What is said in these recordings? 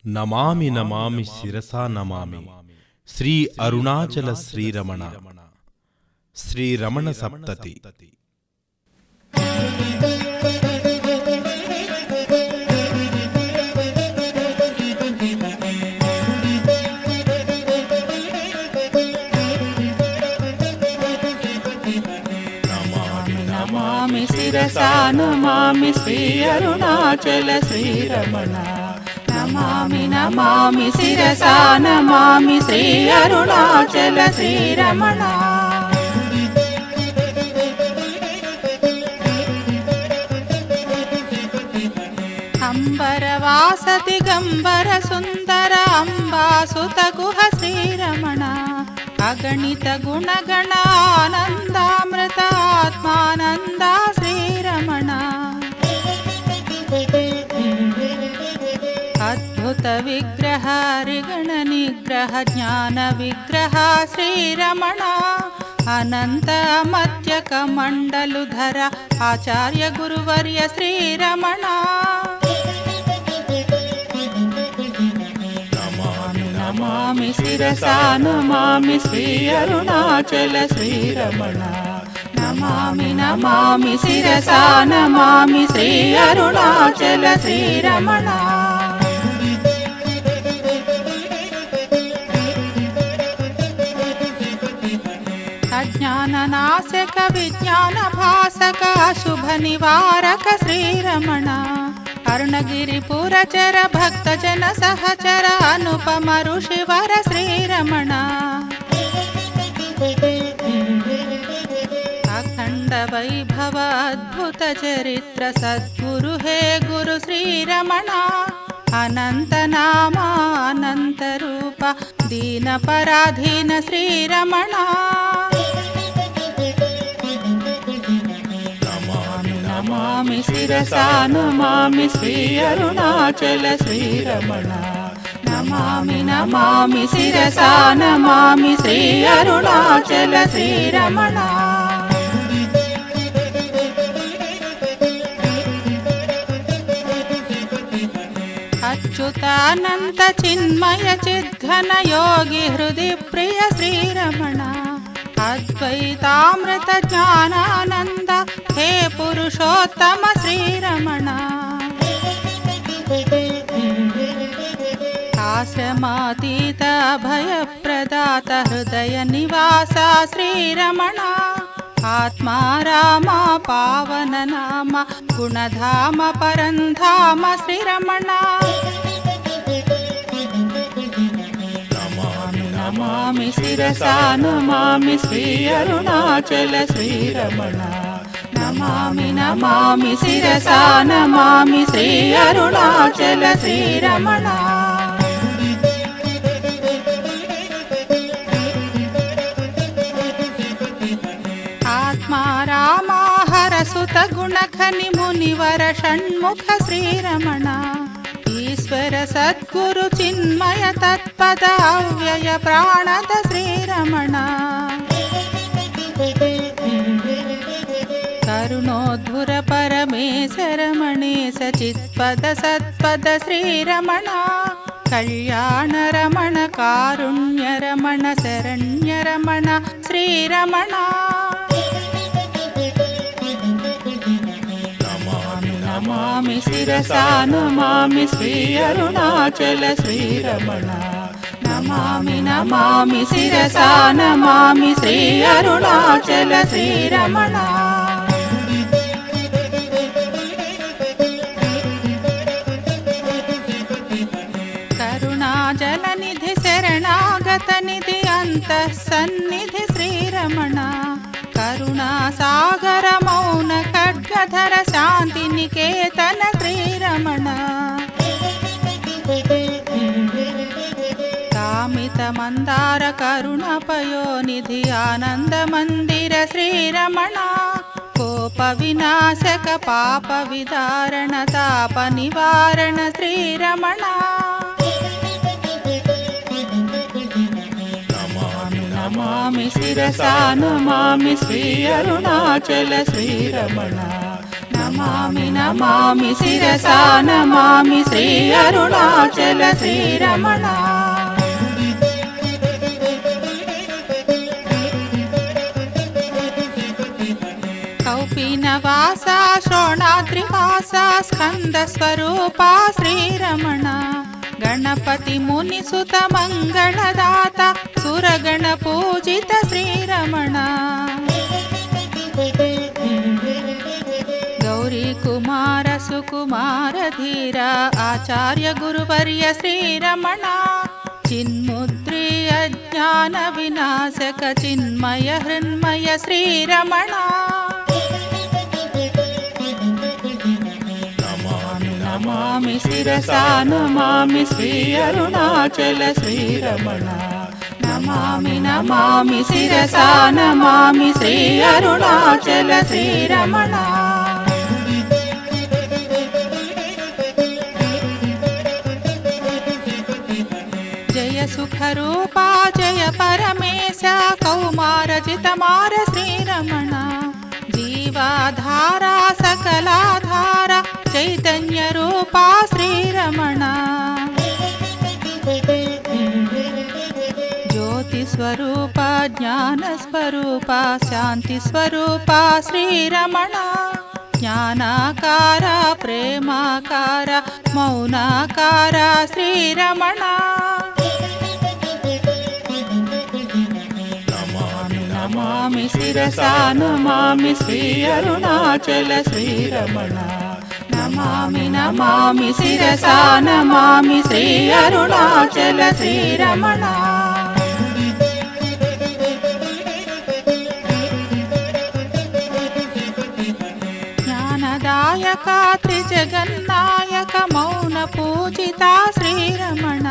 నమామి నమామి శిరసా నమామి శ్రీ అరుణాచల శ్రీరమణ శ్రీరమణ సప్తతి. నమామి శిరసా నమామి శ్రీ అరుణాచల శ్రీరమణ. నమామి నమామి శిరసా నమామి శ్రీ అరుణాచల శ్రీరమణ. అంబరవాస దిగంబర సుందర అంబాసుత గుహ శ్రీరమణ. అగణిత గుణగణ ఆనందామృత ఆత్మానంద శ్రీరమణ. అద్భుత విగ్రహ రిగణ నిగ్రహ జ్ఞాన విగ్రహ శ్రీరమణ. అనంత మధ్యక మండలుధర ఆచార్య గురువర్య శ్రీరమణ. నమామి శిరసా నమామి శ్రీ అరుణాచల శ్రీరమణ. నమామి నమామి శిరసా నమామి శ్రీ అరుణాచల శ్రీరమణ. అజ్ఞాన నాశక విజ్ఞాన భాసక శుభ నివారక శ్రీరమణ. అరుణగిరి పురచర భక్త జన సహచర అనుపమ ఋషివర శ్రీరమణ. అఖండ వైభవ అద్భుత చరిత్ర సద్గురు హే గురు శ్రీరమణ. అనంత నామ అనంత రూప దీన పరాధీన శ్రీరమణ. నమామి శిరసా నమామి శ్రీ అరుణాచల శ్రీరమణ. నమామి నమామి శిరసా నమామి శ్రీ అరుణాచల శ్రీరమణ. అచ్యుతానంత చిన్మయ చిద్ఘన యోగి హృది ప్రియ శ్రీరమణ. అద్వైతామృత జ్ఞానానంద హే పురుషోత్తమ శ్రీరమణ. ఆశ్రమాతీత భయప్రదాత హృదయ నివాస శ్రీరమణ. ఆత్మారామ పావన నామ గుణధామ పరంధామ శ్రీరమణ. నమామి శిరసా నమామి శ్రీ అరుణాచల శ్రీరమణ. నమామి నమామి శిరసా నమామి శ్రీ అరుణాచల శ్రీరమణ. ఆత్మారామాహరసుత గుణఖని మునివర షణ్ముఖ శ్రీరమణ. ఈశ్వర సద్గురు చిన్మయ తత్పద అవ్యయ ప్రాణద శ్రీరమణ. కరుణోద్ధుర పరమేశ రమణేశ చిత్పద సత్పద శ్రీరమణ. కళ్యాణ రమణ కారుణ్య రమణ శరణ్య రమణ శ్రీరమణ. నమామి శిరసా నమామి శ్రీ అరుణాచల శ్రీరమణ. నమామి నమామి శిరసా నమామి శ్రీ అరుణాచల శ్రీరమణ. కరుణాజల నిధి శరణాగత నిధి అంతః సన్నిధి శ్రీరమణ. కరుణా సాగర మౌన ఖడ్గధర శాంతి నికేతన శ్రీరమణ. కామిత మందార కరుణ పయోనిధి ఆనంద మందిర శ్రీరమణ. కోప వినాశక పాప విదారణ తాప నివారణ శ్రీరమణ. నమామి శిరసా నమామి శ్రీ అరుణాచల శ్రీరమణ. నమామి నమామి శిరసా నమామి శ్రీ అరుణాచల శ్రీరమణ. కౌపీనవాస శోణాద్రివాస స్కంద స్వరూప శ్రీరమణ. గణపతి మునిసుత మంగళదాత సురగణ పూజిత శ్రీరమణ. గౌరీ కుమార సుకుమార ధీర ఆచార్య గురువర్య శ్రీరమణ. చిన్ముద్రీయ జ్ఞాన వినాశక చిన్మయ హృన్మయ శ్రీరమణ. నమామి శిరసా నమామి శ్రీ అరుణాచల శ్రీరమణ. నమామి నమామి శిరసా నమామి శ్రీ అరుణాచల శ్రీరమణ. జయ సుఖరూప జయ పరమేశ కౌమారజితమార శ్రీరమణ. జీవాధార సకలాధార చైతన్య రూప శ్రీరమణ. జ్యోతి స్వరూప జ్ఞాన స్వరూప శాంతి స్వరూప శ్రీరమణ. జ్ఞానాకార ప్రేమాకార మౌనాకార శ్రీరమణ. నమామి శిరసా నమామి శ్రీ అరుణాచల శ్రీరమణ. నమామి నమామి శిరసా నమామి శ్రీ అరుణాచల శ్రీరమణ. జ్ఞానదాయక త్రిజగన్నాయక మౌన పూజిత శ్రీరమణ.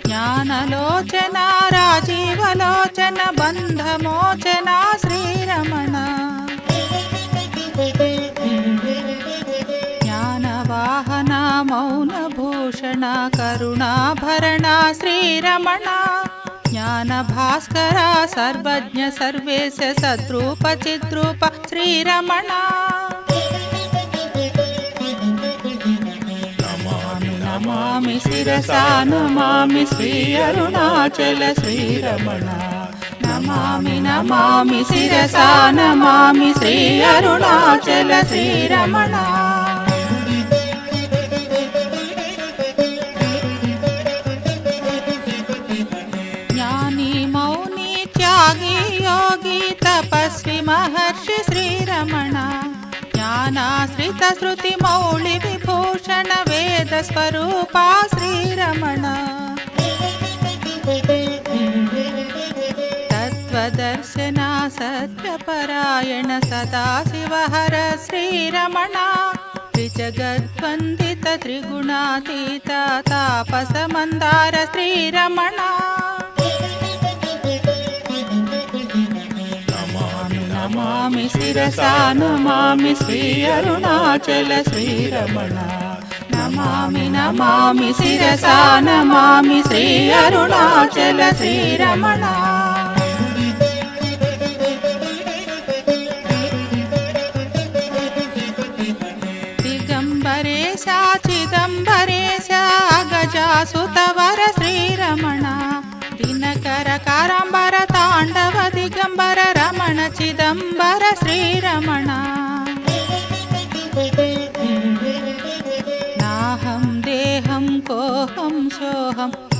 జ్ఞానలోచన రాజీవలోచన బంధమోచన శ్రీరమణ. జ్ఞానవాహన మౌనభూషణ కరుణాభరణ శ్రీరమణ. జ్ఞానభాస్కర సర్వజ్ఞ సర్వేశ సద్రూప చిద్రూప శ్రీరమణ. నమామి శిరసా నమామి శ్రీ అరుణాచల శ్రీరమణ. నమామి నమామి శిరసా నమామి శ్రీ అరుణాచల శ్రీరమణ. జ్ఞాని మౌని త్యాగి యోగి తపస్వి మహర్షి శ్రీరమణ. జ్ఞానాశ్రిత శృతి మౌళి విభూషణ వేద స్వరూప శ్రీరమణ. తత్వదర్శన సత్యపరాయణ సదాశివహర శ్రీరమణ. త్రిజగద్వందిత త్రిగుణాతీత తాపస మందార శ్రీరమణ. నమామి శిరసా నమామి శ్రీ అరుణాచల శ్రీరమణ. నమామి నమామి శిరసా నమామి శ్రీ అరుణాచల శ్రీరమణ. దిగంబరేశ చిదంబరేశ గజాసుతవర శ్రీరమణ. దినకర కారంబర తాండవ దిగంబర రమణ చిదంబర శ్రీరమణ. నాహం దేహం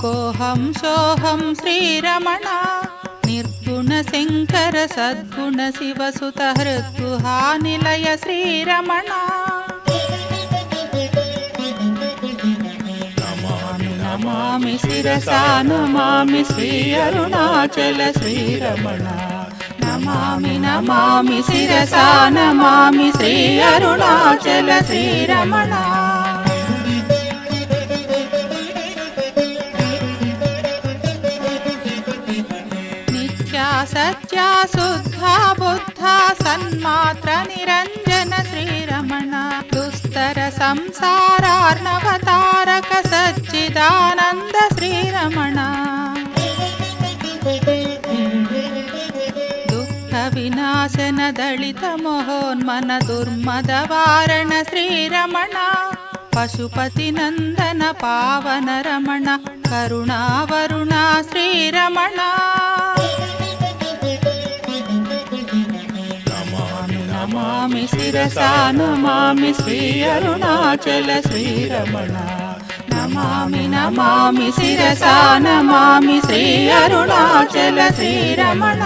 కోహం సోహం శ్రీరమణ. నిర్గుణ శంకర సద్గుణ శివసుత హృద్గుహా నిలయ శ్రీరమణ. నమామి శిరసా నమామి శ్రీ అరుణాచల శ్రీరమణ. నమామి నమామి శిరసా నమామి శ్రీ అరుణాచల శ్రీరమణ. నిత్యా సత్యా శుద్ధా బుద్ధా సన్మాత్ర నిరంజన శ్రీరమణ. దుస్తర సంసారార్ణవతారక సచ్చిదానంద శ్రీరమణ. దుఃఖ వినాశన ದಳಿತ ಮಹೋನ್ಮನ ದುರ್ಮದ ವಾರಣ ಶ್ರೀರಮಣ ಪಶುಪತಿ ನಂದನ ಪಾವನ ರಮಣ ಕರುಣಾವರುಣ ಶ್ರೀರಮಣ ನಮಾಮಿ ಶಿರಸಾ ನಮಾಮಿ ಶ್ರೀ ಅರುಣಾಚಲ ಶ್ರೀರಮಣ ನಮಾಮಿ ನಮಾಮಿ ಶಿರಸಾ ನಮಾಮಿ ಶ್ರೀ ಅರುಣಾಚಲ ಶ್ರೀರಮಣ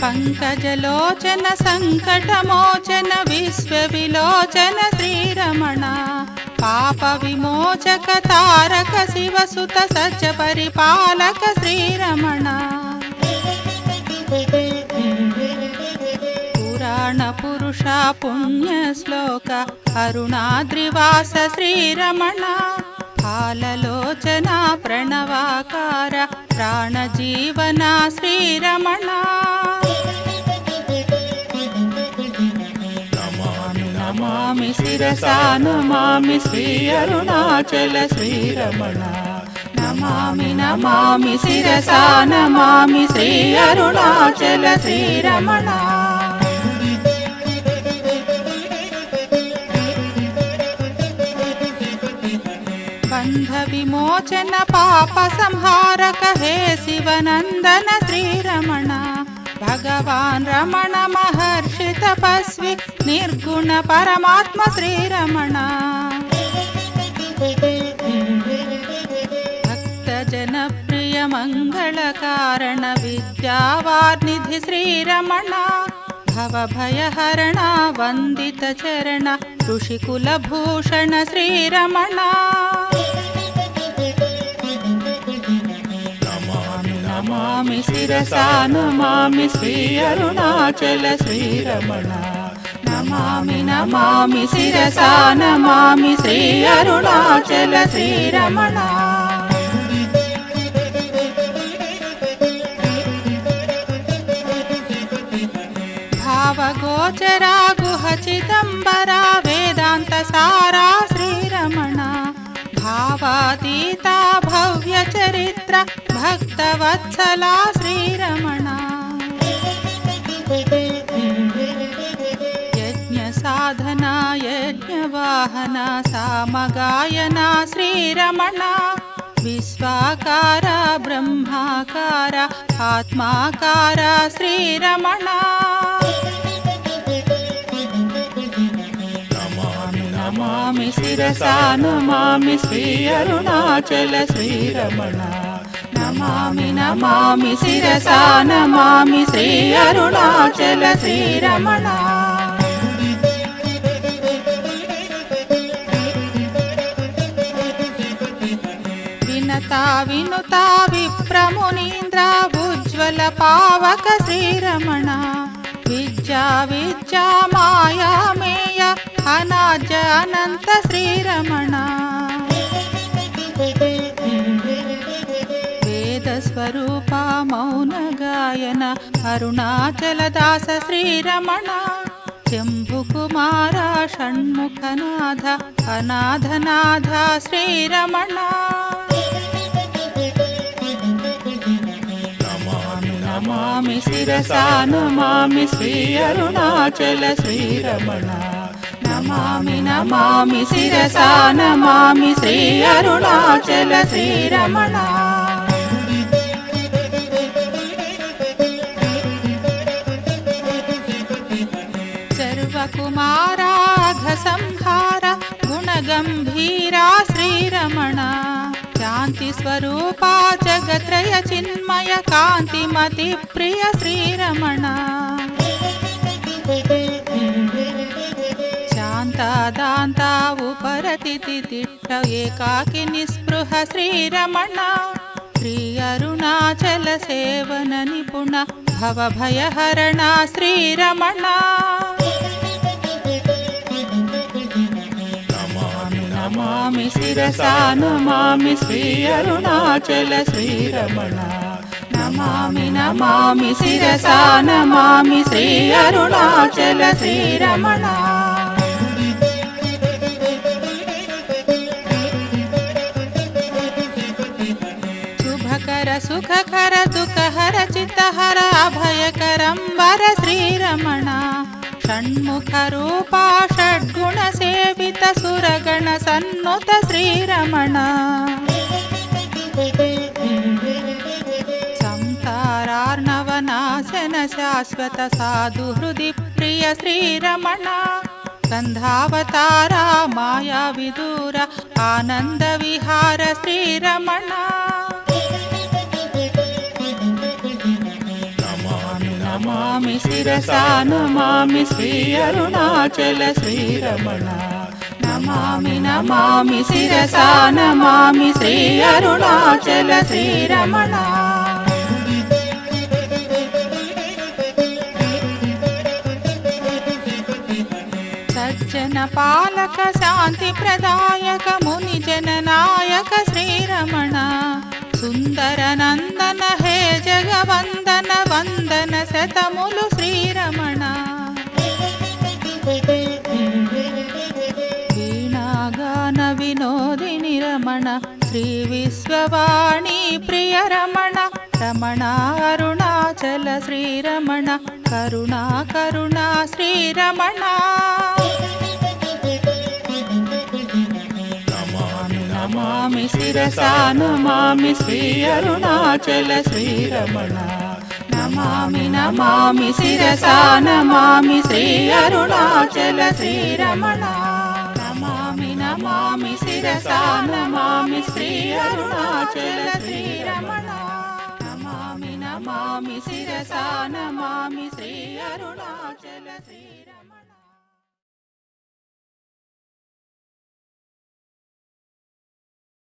पंकजलोचन संकटमोचन विश्वविलोचन श्रीरमण पाप विमोचक तारक शिवसुत सच परिपालक श्रीरमण पुराण पुरुष पुण्य श्लोक अरुणाद्रिवास श्रीरमण फाललोचना प्रणवाकार प्राणजीवना श्रीरमण नमामि शिरसा नमामि श्री अरुणाचल श्रीरमण नमामि नमामि शिरसा नमामि श्री अरुणाचल श्रीरमण बंध विमोचन पाप संहारक हे शिवनंदन श्रीरमण भगवान रमण महर्षि तपस्वी निर्गुण परमात्मा श्रीरमण भक्त जन प्रिय मंगल कारण विद्यावारिधि श्रीरमण भव भय हरण वंदित चरण ऋषिकुल भूषण श्रीरमण नमामि शिरसा नमामि श्री अरुणाचल श्रीरमण नमामि नमामि शिरसा नमामि श्री अरुणाचल श्रीरमण भावगोचरा गुह चिदंबरा वेदांत सारा श्रीरमण भावातीता भव्य चरित्र भक्तवत्सला श्रीरमण यज्ञ साधना यज्ञ वाहना सामगायना श्रीरमण विश्वाकार ब्रह्माकार आत्माकार श्रीरमण नमामि शिरसा नमामि श्री अरुणाचल श्रीरमण नमामि नमामि शिरसा नमामि श्री अरुणाचल श्रीरमण विनता विनुता विप्रमुनीन्द्र उज्ज्वल पावक श्रीरमण विद्या विद्या माया मेय अनाज अनंत श्रीरमण वेद स्वरूप मौन गायन अरुणाचल दास श्रीरमण जम्बुकुमार षण्मुखनाथ अनाथनाथ श्रीरमण नमामि शिरसा नमामि श्री अरुणाचल श्रीरमण नमामि नमामि शिरसा नमामि श्री अरुणाचल श्रीरमण सर्वकुमाराघ संहार गुणगंभीरा श्रीरमण शांति स्वरूपा जगत्रय चिन्मय कांतिमति प्रिय श्रीरमण शांता दांता उपरतिथि तिष्ठ एकाकी निस्पृह श्रीरमण श्री अरुणाचल सेवन निपुण भव भय हरण श्रीरमण नमामि शिरसा नमामि श्री अरुणाचल श्रीरमण नमामि नमामि शिरसा नमामि श्री अरुणाचल श्रीरमण సుఖకర దుఃఖహర చిత్తహర అభయకరంబర శ్రీరమణ షణ్ముఖ రూపా షడ్గుణ సేవిత సురగణ సన్నుత శ్రీరమణ సంతారార్ణవనాశన శాశ్వత సాధు హృది ప్రియ శ్రీరమణ గంధావతార మాయా విదూర ఆనంద విహార శ్రీరమణ నమామి శిరసా నమామి శ్రీ అరుణాచల శ్రీరమణ నమామి నమామి శిరసా నమామి శ్రీ అరుణాచల శ్రీరమణ సజ్జన పాలక శాంతి ప్రదాయక ముని జననాయక శ్రీరమణ సుందర నందన హే జగవందన వందన శతములు శ్రీరమణ వీణాగాన వినోదిని రమణ శ్రీ విశ్వవాణి ప్రియ రమణ రమణ అరుణాచల శ్రీరమణ కరుణా కరుణా శ్రీరమణ నమామి శిరసా నమామి శ్రీ అరుణాచల శ్రీరమణ నమామి నమామి శిరసా నమామి శ్రీ అరుణాచల శ్రీరమణ నమామి నమామి శిరసా నమామి శ్రీ అరుణాచల శ్రీరమణ నమామి నమామి శిరసా నమామి శ్రీ అరుణాచల శ్రీరమణ